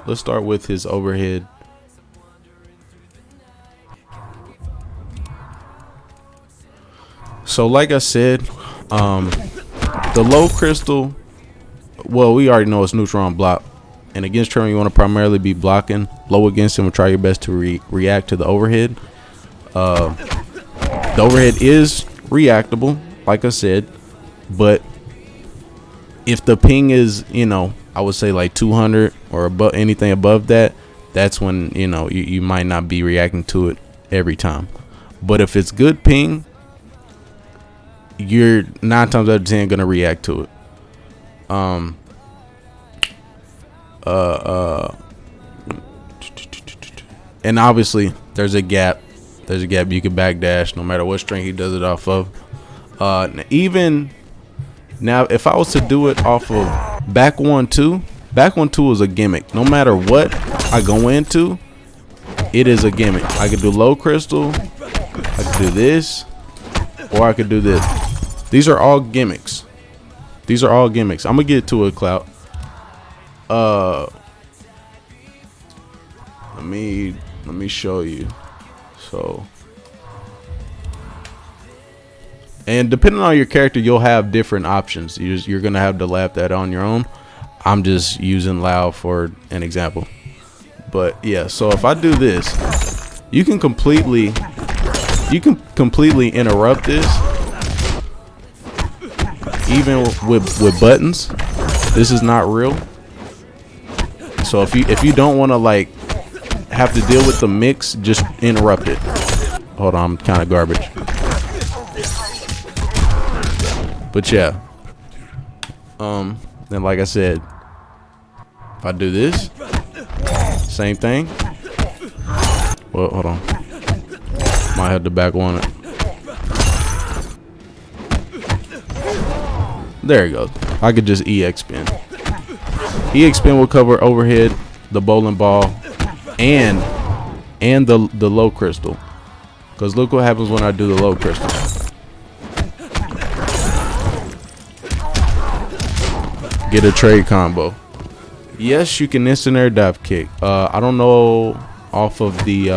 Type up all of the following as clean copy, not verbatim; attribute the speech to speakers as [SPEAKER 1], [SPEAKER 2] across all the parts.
[SPEAKER 1] let's start with his overhead. So like I said, the low crystal, well, we already know it's neutral on block, and against tremor you want to primarily be blocking low against him and try your best to react to the overhead. The overhead is reactable, like I said, but if the ping is, you know, I would say like 200 or above, anything above that, that's when, you know, you might not be reacting to it every time. But if it's good ping, you're 9 times out of 10 gonna react to it. And obviously there's a gap you can backdash no matter what string he does it off of. Even now, if I was to do it off of back 1-2 is a gimmick. No matter what I go into, it is a gimmick. I could do low crystal, I could do this, or I could do this. These are all gimmicks. I'm gonna get to it, Clout. Let me show you. So, and depending on your character, you'll have different options. You're gonna have to lap that on your own. I'm just using Lao for an example. But yeah, so if I do this, you can completely interrupt this, even with buttons. This is not real. So if you don't want to like have to deal with the mix, just interrupt it. Hold on, I'm kind of garbage. But yeah, then like I said, if I do this, same thing. Well, hold on, might have to back one. There it goes. I could just EX spin. EX spin will cover overhead, the bowling ball, and the low crystal. Cause look what happens when I do the low crystal. Get a trade combo. Yes, you can instant air dive kick. I don't know off of the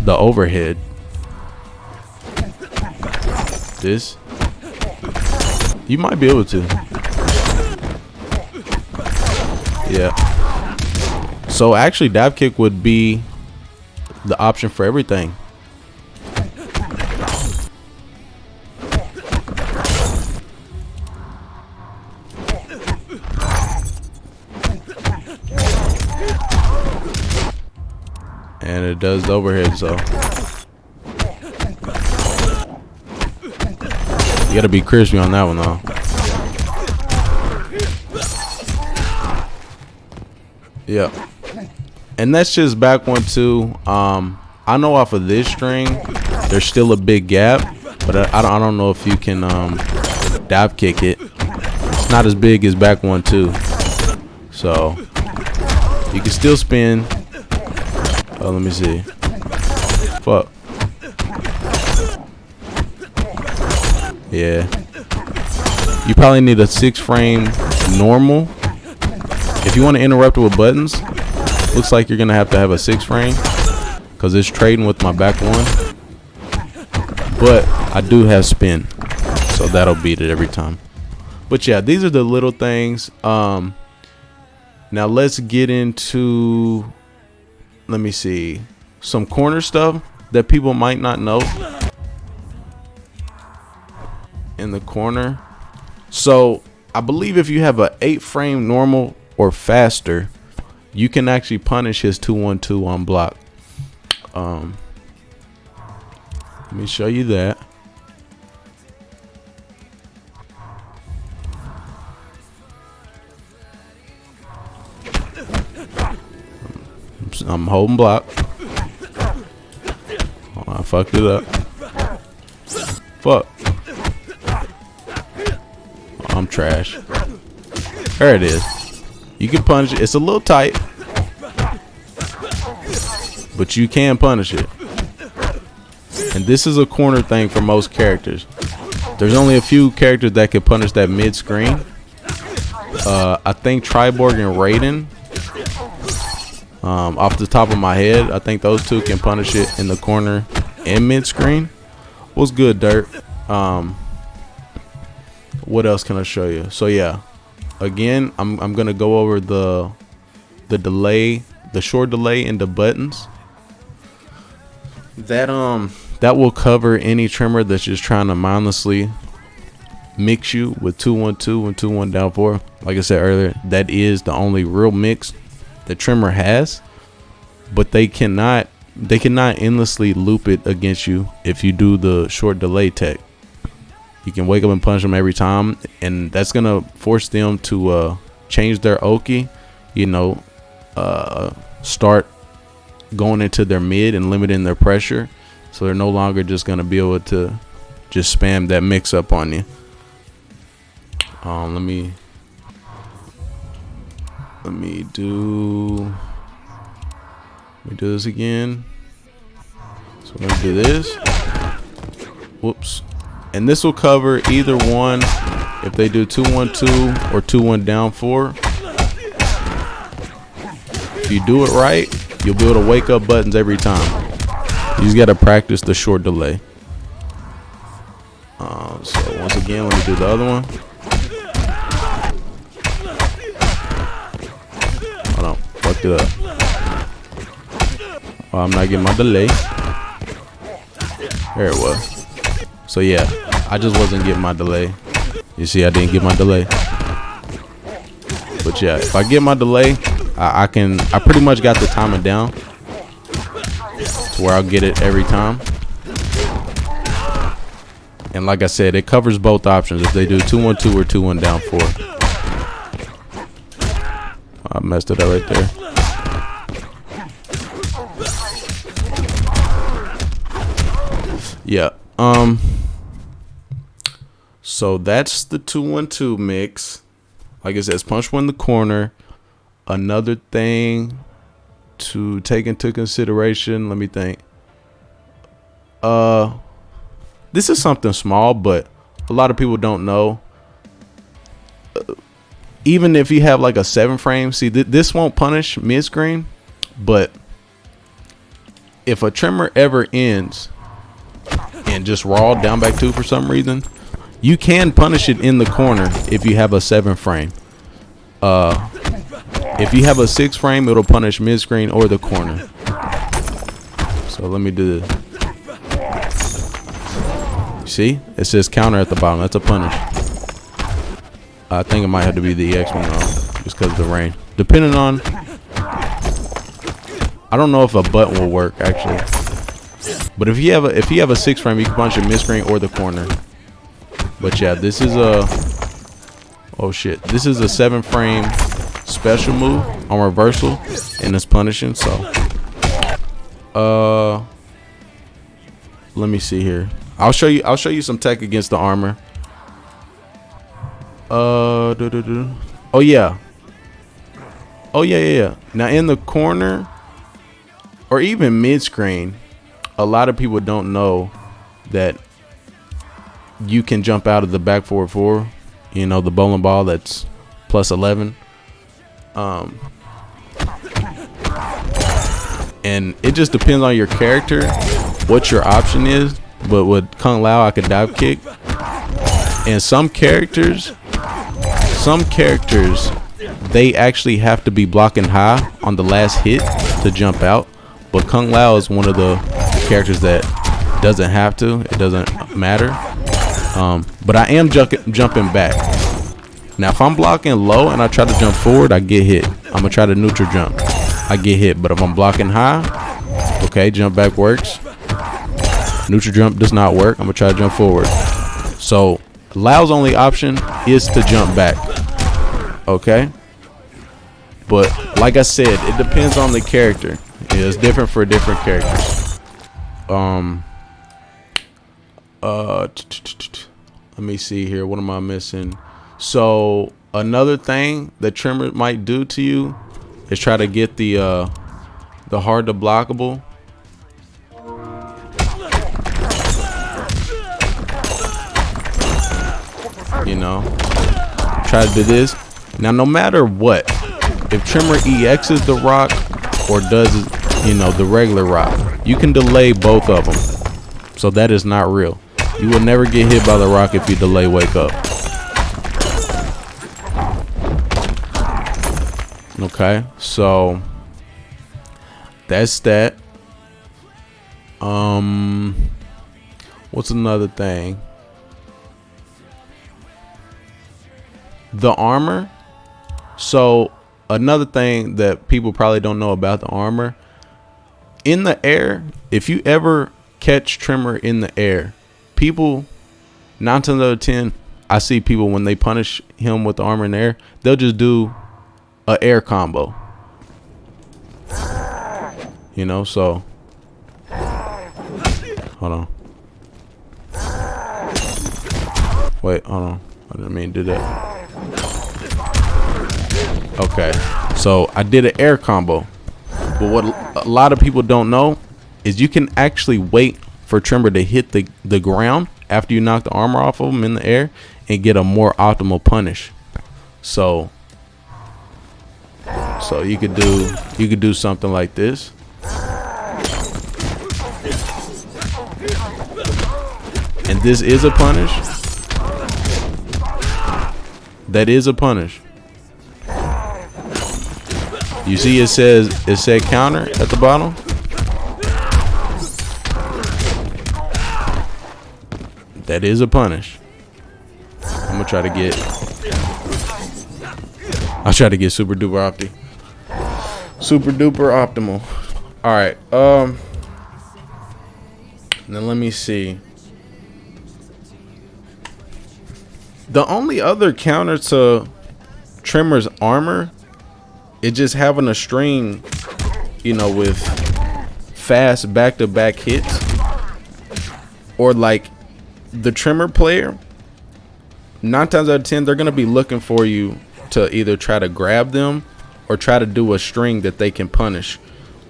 [SPEAKER 1] overhead. This you might be able to. Yeah. So actually dive kick would be the option for everything. And it does the overhead, so you gotta be crispy on that one though. Yeah. And that's just back 1-2. I know off of this string there's still a big gap, but I don't know if you can dive kick it. It's not as big as back 1-2. So you can still spin. Oh, let me see. Fuck. Yeah. You probably need a 6-frame normal. If you want to interrupt it with buttons, looks like you're going to have a 6-frame. Because it's trading with my back 1. But I do have spin. So that'll beat it every time. But yeah, these are the little things. Now let's get into... Let me see, some corner stuff that people might not know in the corner. So I believe if you have a 8-frame normal or faster, you can actually punish his 2-1-2 on block. Let me show you that. I'm holding block. Oh, I fucked it up. Fuck. Oh, I'm trash. There it is. You can punish it. It's a little tight, but you can punish it. And this is a corner thing for most characters. There's only a few characters that can punish that mid screen. I think Triborg and Raiden, off the top of my head, I think those two can punish it in the corner and mid screen. What's good, Dirt? What else can I show you? So yeah, again, I'm gonna go over the delay, the short delay in the buttons. That will cover any tremor that's just trying to mindlessly mix you with 2-1-2 and 2-1 down 4. Like I said earlier, that is the only real mix that tremor has, but they cannot endlessly loop it against you if you do the short delay tech. You can wake up and punch them every time, and that's gonna force them to change their Oki, you know, start going into their mid and limiting their pressure, so they're no longer just gonna be able to just spam that mix up on you. Let me do this again. So we're gonna do this. Whoops. And this will cover either one if they do 2-1-2 or 2-1 down 4. If you do it right, you'll be able to wake up buttons every time. You just gotta practice the short delay. So once again, let me do the other one. Hold on, fucked it up. Oh, I'm not getting my delay. There it was. So yeah, I just wasn't getting my delay. You see, I didn't get my delay. But yeah, if I get my delay, I pretty much got the timing down to where I'll get it every time. And like I said, it covers both options if they do 2-1-2 or 2-1 down 4. I messed it up right there. Yeah. So that's the 2-1-2 mix. Like I said, it's punch one in the corner. Another thing to take into consideration, let me think. This is something small, but a lot of people don't know. Even if you have like a 7 frame, see, this won't punish mid screen, but if a tremor ever ends and just raw down back 2 for some reason, you can punish it in the corner if you have a 7 frame. If you have a 6 frame, it'll punish mid screen or the corner. So let me do this. See, it says counter at the bottom. That's a punish. I think it might have to be the EX one though, just because of the rain. Depending on, I don't know if a button will work actually. But if you have a 6 frame, you can punch it mid screen or the corner. But yeah, this is a, oh shit, this is a 7 frame special move on reversal, and it's punishing. So let me see here. I'll show you some tech against the armor. Oh yeah. Oh yeah. Now in the corner or even mid screen, a lot of people don't know that you can jump out of the back forward 4. You know, the bowling ball that's plus 11. And it just depends on your character what your option is. But with Kung Lao, I could dive kick. And some characters, they actually have to be blocking high on the last hit to jump out. But Kung Lao is one of the characters that doesn't have to. It doesn't matter. But I am jumping back. Now, if I'm blocking low and I try to jump forward, I get hit. I'm gonna try to neutral jump. I get hit. But if I'm blocking high, okay, jump back works. Neutral jump does not work. I'm gonna try to jump forward. So Lao's only option is to jump back. Okay. But like I said, it depends on the character. It's different for different characters. Let me see here. What am I missing? So another thing that tremor might do to you is try to get the hard to blockable. You know, try to do this. Now, no matter what, if Tremor EXs the rock or does, you know, the regular rock, you can delay both of them. So that is not real. You will never get hit by the rock if you delay wake up. Okay, so that's that. What's another thing? The armor. So another thing that people probably don't know about the armor, in the air, if you ever catch Tremor in the air, people 9 times out of 10, I see people when they punish him with the armor in the air, they'll just do a air combo. You know, so hold on. Wait, hold on. I didn't mean to do that. Okay, so I did an air combo, but what a lot of people don't know is you can actually wait for Tremor to hit the ground after you knock the armor off of him in the air and get a more optimal punish. So you could do something like this. And this is a punish. That is a punish. You see it said counter at the bottom. That is a punish. I'll try to get super duper optimal. All right. Now let me see. The only other counter to Tremor's armor is just having a string, you know, with fast back-to-back hits, or like the Tremor player, 9 times out of 10 they're gonna be looking for you to either try to grab them or try to do a string that they can punish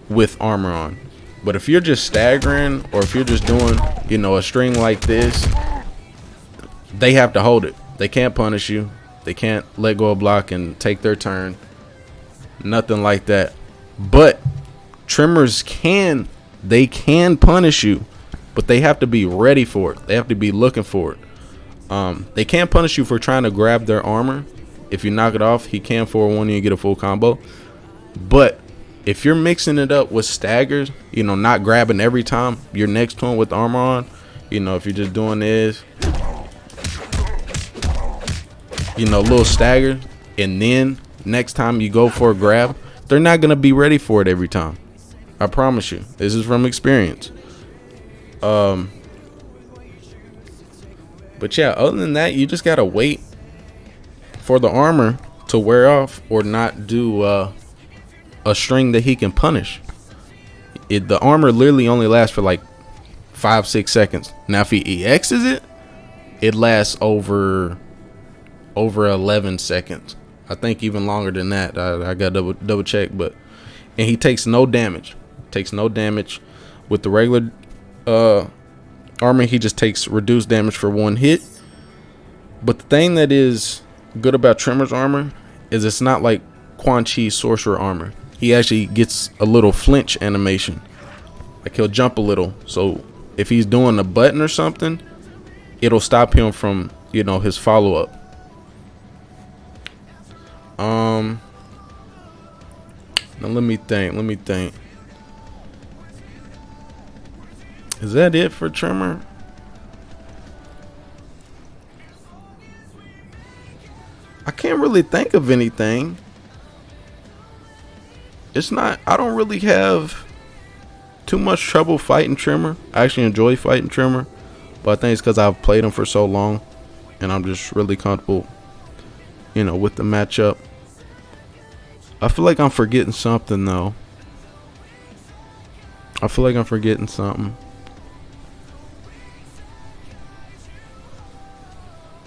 [SPEAKER 1] with armor on. But if you're just staggering, or if you're just doing, you know, a string like this, they have to hold it. They can't punish you. They can't let go of block and take their turn. Nothing like that. But Tremors can punish you, but they have to be ready for it. They have to be looking for it. They can't punish you for trying to grab their armor. If you knock it off, he can forewarn you and get a full combo. But if you're mixing it up with staggers, you know, not grabbing every time you're next to him with armor on, you know, if you're just doing this, you know, little stagger, and then next time you go for a grab, they're not gonna be ready for it every time. I promise you. This is from experience. But yeah, other than that, you just gotta wait for the armor to wear off or not do a string that he can punish. The armor literally only lasts for like 5-6 seconds. Now if he EXs it lasts over 11 seconds. I think even longer than that. I got double check, and he takes no damage. Takes no damage with the regular armor. He just takes reduced damage for one hit. But the thing that is good about Tremor's armor is it's not like Quan Chi's sorcerer armor. He actually gets a little flinch animation. Like he'll jump a little. So if he's doing a button or something, it'll stop him from, you know, his follow-up. Now let me think. Is that it for Tremor? I can't really think of anything. I don't really have too much trouble fighting Tremor. I actually enjoy fighting Tremor, but I think it's because I've played him for so long and I'm just really comfortable, you know, with the matchup. I feel like I'm forgetting something though. He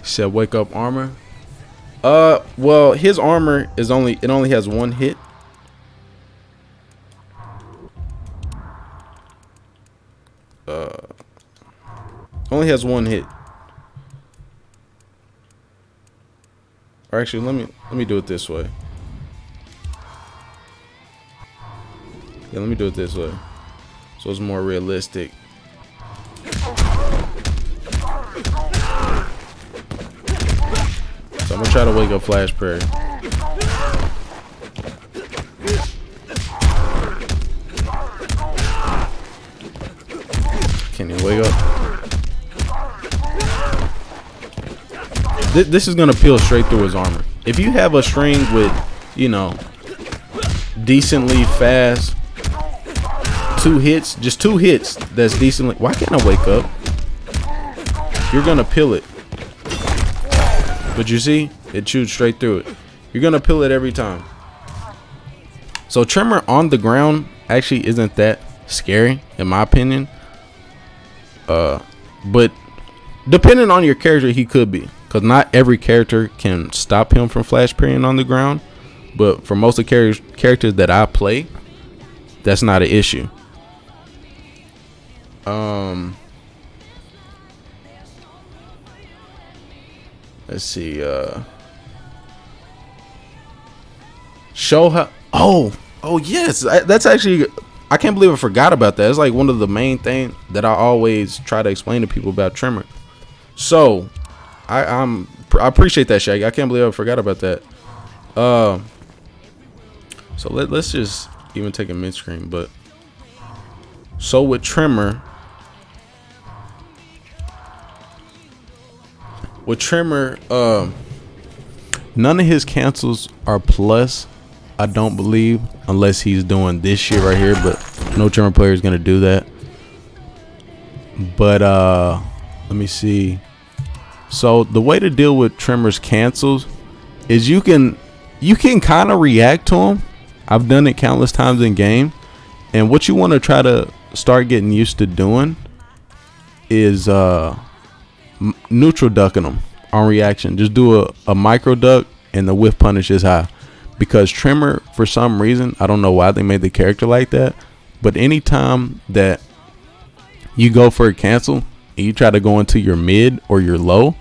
[SPEAKER 1] said wake up armor. Well, his armor is only has one hit. Only has one hit. Or actually, let me do it this way. Yeah, let me do it this way, so it's more realistic. So I'm gonna try to wake up Flash Prairie. Can he wake up? This is gonna peel straight through his armor. If you have a string with, you know, decently fast 2 hits, just 2 hits that's decently. Why can't I wake up? You're gonna peel it. But you see, it chews straight through it. You're gonna peel it every time. So Tremor on the ground actually isn't that scary, in my opinion. But depending on your character, he could be, because not every character can stop him from flash parrying on the ground. But for most of the characters that I play, that's not an issue. Let's see. Show how. Oh yes, that's actually. I can't believe I forgot about that. It's like one of the main things that I always try to explain to people about Tremor. So, I appreciate that, Shaggy. I can't believe I forgot about that. So let's just even take a mid screen. But so with Tremor, none of his cancels are plus. I don't believe, unless he's doing this shit right here, but no Tremor player is gonna do that. But let me see. So the way to deal with Tremor's cancels is you can kind of react to them. I've done it countless times in game, and what you want to try to start getting used to doing is neutral ducking them on reaction. Just do a micro duck, and the whiff punish is high. Because Tremor, for some reason, I don't know why they made the character like that, but anytime that you go for a cancel and you try to go into your mid or your low,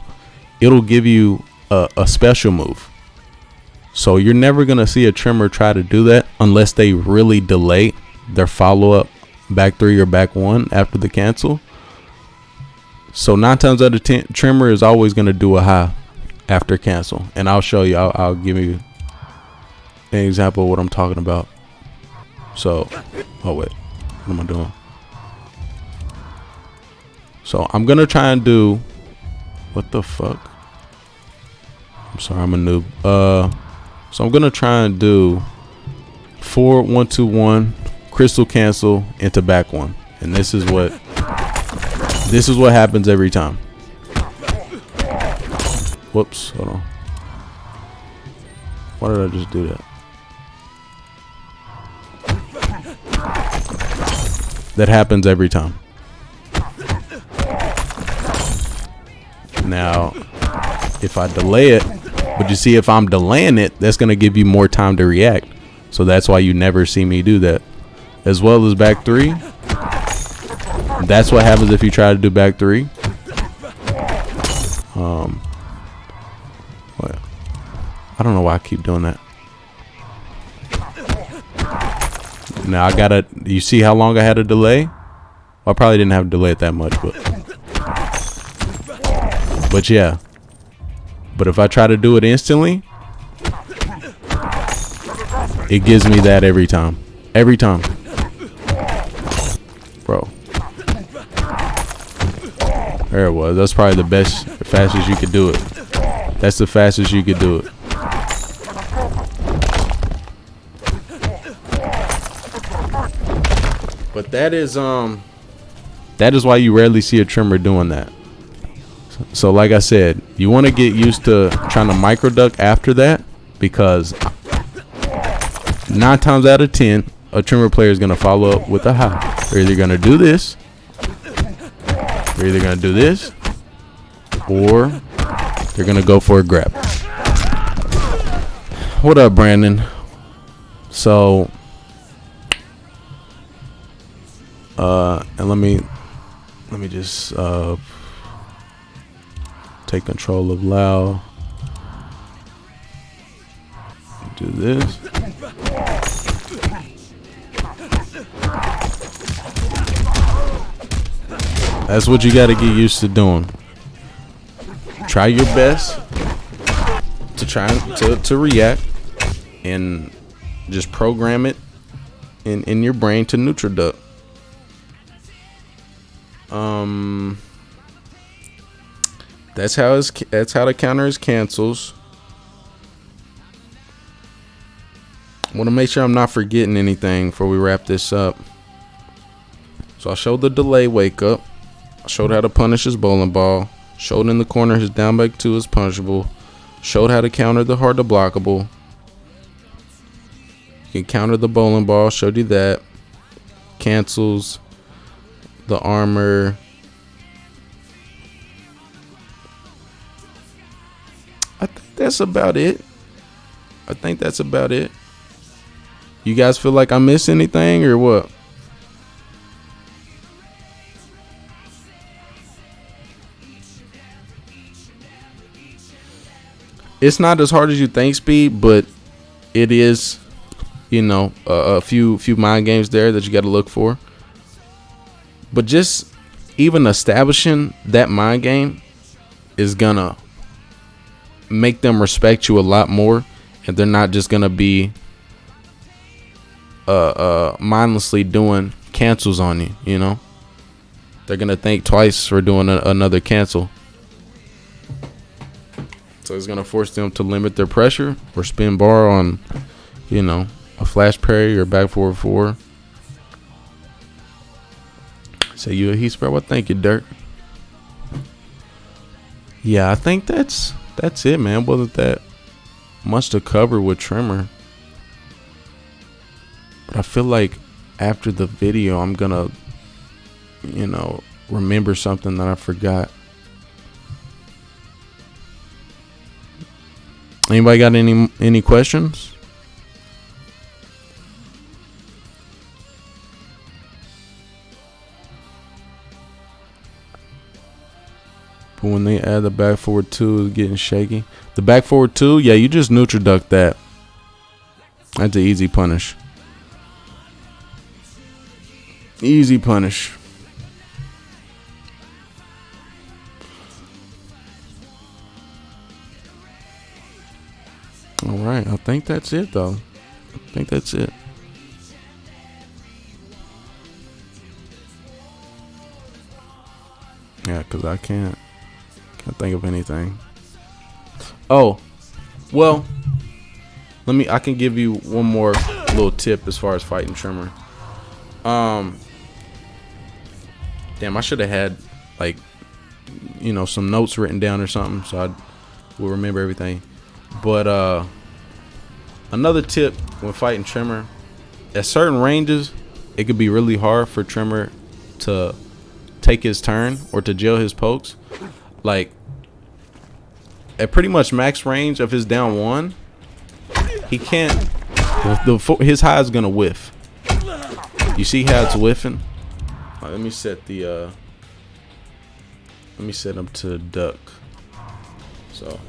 [SPEAKER 1] it'll give you a special move. So you're never going to see a Tremor try to do that unless they really delay their follow-up back 3 or back 1 after the cancel. So 9 times out of 10, Tremor is always going to do a high after cancel. And I'll show you. I'll give you an example of what I'm talking about. So, oh wait, what am I doing? So I'm gonna try and do, what the fuck? I'm sorry, I'm a noob. So I'm gonna try and do 4-1-2-1 crystal cancel into back 1, and this is what happens every time. Whoops, hold on. Why did I just do that? That happens every time. Now, if I delay it, but you see, if I'm delaying it, that's going to give you more time to react. So that's why you never see me do that. As well as back 3. That's what happens if you try to do back 3. What? I don't know why I keep doing that. Now I gotta, you see how long I had a delay? Well, I probably didn't have to delay it that much, but yeah. But if I try to do it instantly, it gives me that every time. Every time. Bro. There it was. That's probably the best, the fastest you could do it. That's the fastest you could do it. But that is why you rarely see a Tremor doing that. So like I said, you want to get used to trying to micro duck after that, because 9 times out of 10 a Tremor player is going to follow up with a high. They're either going to do this, they're either going to do this, or they're going to go for a grab. What up, Brandon? So and let me just take control of Lao. Do this. That's what you got to get used to doing. Try your best to react, and just program it in your brain to neutral duck. That's how the counter is cancels. I want to make sure I'm not forgetting anything before we wrap this up. So I showed the delay wake up. I showed how to punish his bowling ball. Showed in the corner his down back 2 is punishable. Showed how to counter the hard to blockable. You can counter the bowling ball. Showed you that. Cancels. The armor. I think that's about it. You guys feel like I missed anything or what? It's not as hard as you think, Speed, but it is, a few mind games there that you got to look for. But just even establishing that mind game is gonna make them respect you a lot more, and they're not just gonna be mindlessly doing cancels on you. They're gonna think twice for doing another cancel. So it's gonna force them to limit their pressure or spin bar on, a flash parry or back forward 4. Say you a heat spread. Well, thank you, Dirk. Yeah, I think that's it, man. Wasn't that much to cover with Tremor? But I feel like after the video, I'm gonna, remember something that I forgot. Anybody got any questions? But when they add the back forward 2, it's getting shaky. The back forward 2, yeah, you just neutral duck that. That's an easy punish. Easy punish. All right, I think that's it, though. I think that's it. Yeah, because I can't think of anything. Oh, well, I can give you one more little tip as far as fighting Tremor. Damn, I should have had some notes written down or something so I will remember everything. But another tip when fighting Tremor, at certain ranges, it could be really hard for Tremor to take his turn or to jail his pokes. Like at pretty much max range of his down 1, he can't. His high is gonna whiff. You see how it's whiffing? Let me set him to duck. So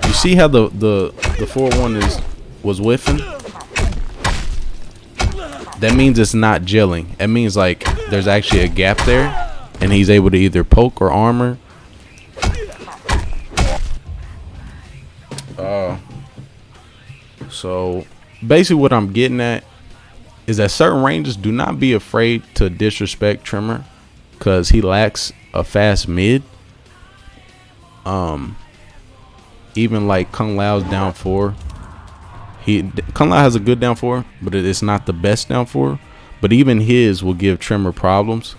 [SPEAKER 1] you see how the 4-1 was whiffing? That means it's not gelling. It means like there's actually a gap there, and he's able to either poke or armor. So basically what I'm getting at is that certain ranges, do not be afraid to disrespect Tremor because he lacks a fast mid. Even like Kung Lao's down 4. Kung Lao has a good down 4, but it's not the best down 4. But even his will give Tremor problems.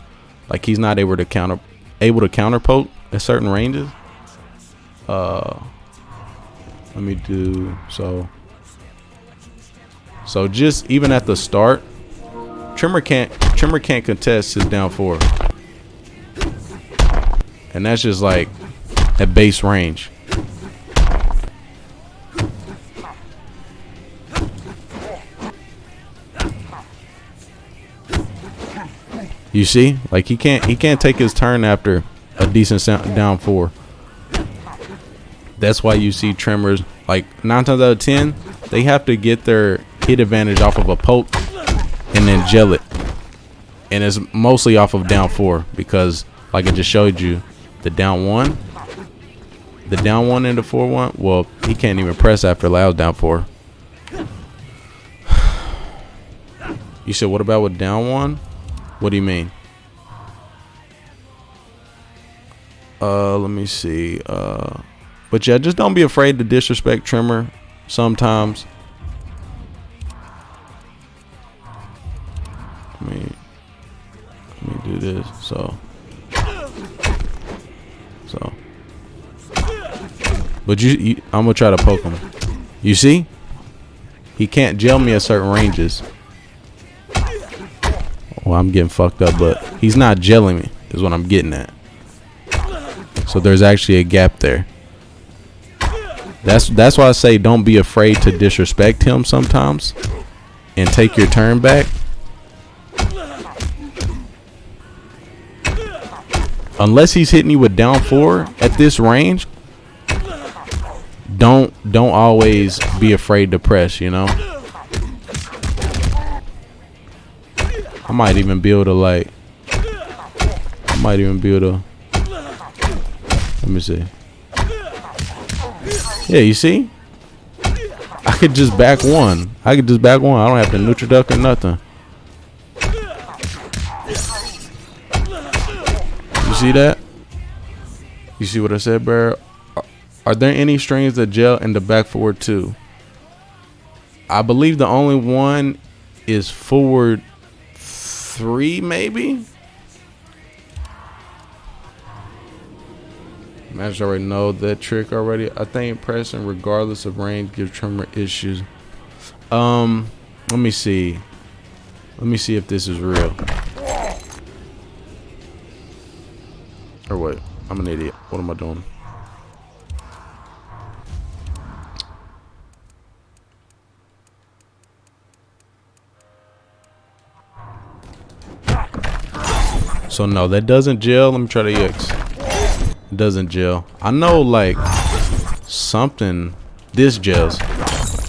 [SPEAKER 1] Like he's not able to counter poke at certain ranges. Let me do so just even at the start, Tremor can't contest his down 4. And that's just like at base range. You see, like he can't take his turn after a decent down 4. That's why you see Tremors like 9 times out of 10 they have to get their hit advantage off of a poke and then gel it. And it's mostly off of down 4 because, like I just showed you, the down 1 and the 4-1, well, he can't even press after Lao's down 4. You said, what about with down 1? What do you mean? Let me see. But yeah, just don't be afraid to disrespect Tremor sometimes. Let me do this. So. But I'm gonna try to poke him. You see? He can't gel me at certain ranges. Well, I'm getting fucked up, but he's not gelling me, is what I'm getting at. So there's actually a gap there. That's why I say don't be afraid to disrespect him sometimes and take your turn back. Unless he's hitting you with down 4 at this range, don't always be afraid to press, you know. I might even be able to let me see. Yeah, you see? I could just back one. I don't have to neutral duck or nothing. You see that? You see what I said, Bear? Are there any strings that gel in the back forward too? I believe the only one is forward 3, maybe. Match already know that trick already. I think pressing regardless of range gives Tremor issues. Let me see. Let me see if this is real. Or wait, I'm an idiot. What am I doing? So no, that doesn't gel. Let me try the EX. It doesn't gel. I know like something. This gels.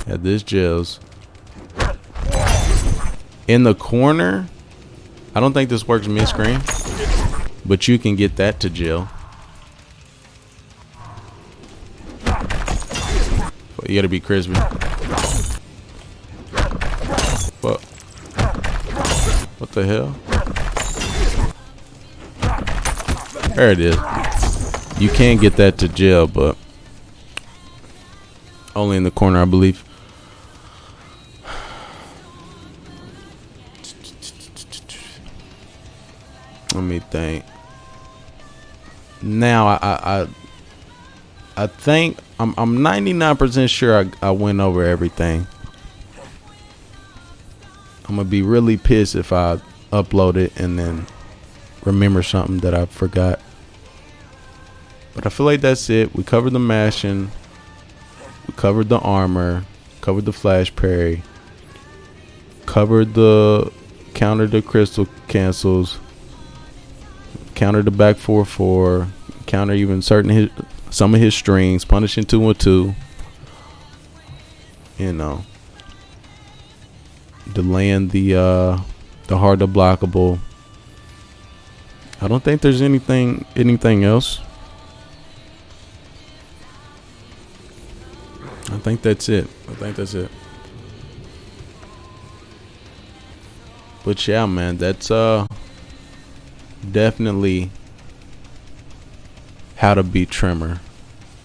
[SPEAKER 1] Yeah, this gels. In the corner, I don't think this works mid-screen, but you can get that to gel. But you gotta be crispy. What? What the hell? There it is. You can get that to gel, but only in the corner, I believe. Let me think. Now I think I'm 99% sure I went over everything. I'm gonna be really pissed if I upload it and then remember something that I forgot. But I feel like that's it. We covered the mashing, we covered the armor, covered the flash parry, covered the counter the crystal cancels, counter the back 4-4, counter even some of his strings, punishing 2-1-2. You know, delaying the hard to blockable. I don't think there's anything else. I think that's it. But yeah, man, that's definitely how to beat Tremor.